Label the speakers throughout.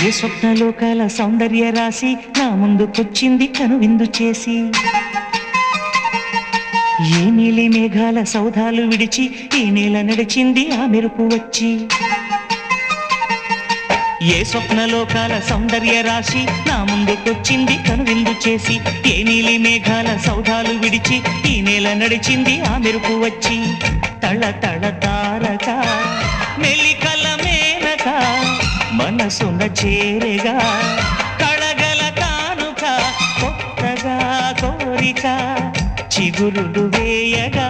Speaker 1: ఏ స్వప్నలోకాల సౌందర్య రాశి నా ముందుకొచ్చింది కనువిందు చేసి. ఏ నీలి మేఘాల సౌధాలు విడిచి ఈ నేల నడిచింది ఆ మెరుపు వచ్చి. ఏ స్వప్నలోకాల సౌందర్య రాశి నా ముందుకొచ్చింది కనువిందు చేసి. ఏ నీలి మేఘాల సౌధాలు విడిచి ఈ నేల నడిచింది ఆ మెరుపు వచ్చి. తళ తళ తారక మెలికల మేనక మనసున చేరగా కళగల కానుక కొత్తగా కోరిక చిగురులు వేయగా.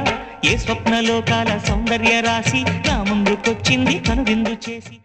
Speaker 1: ఏ స్వప్నలోకాల సౌందర్య రాశి నా ముందుకొచ్చింది కనువిందు చేసి.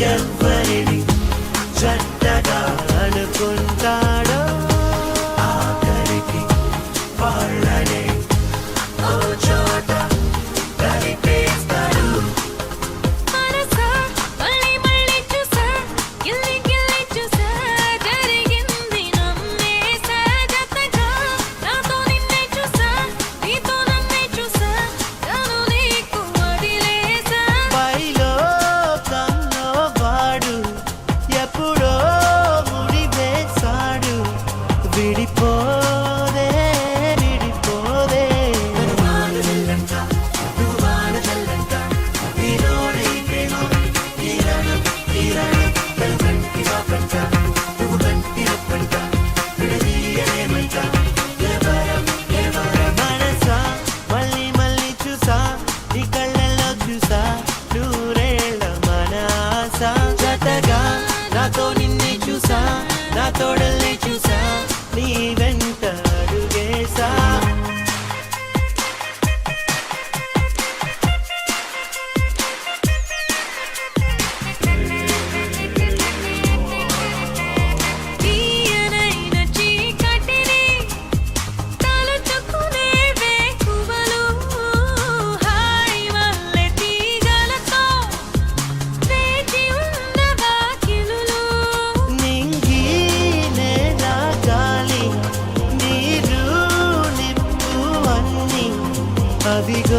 Speaker 2: ఎవ్వరిని చెడ్డగా అనుకుంటాడో ఆఖరికి వాళ్ళనే ఓ చోట కలిపేస్తాడు. నాతో నిన్నే చూసా, నా తోడల్ని చూసా, నీ వెంట అడుగేసా. అవిగో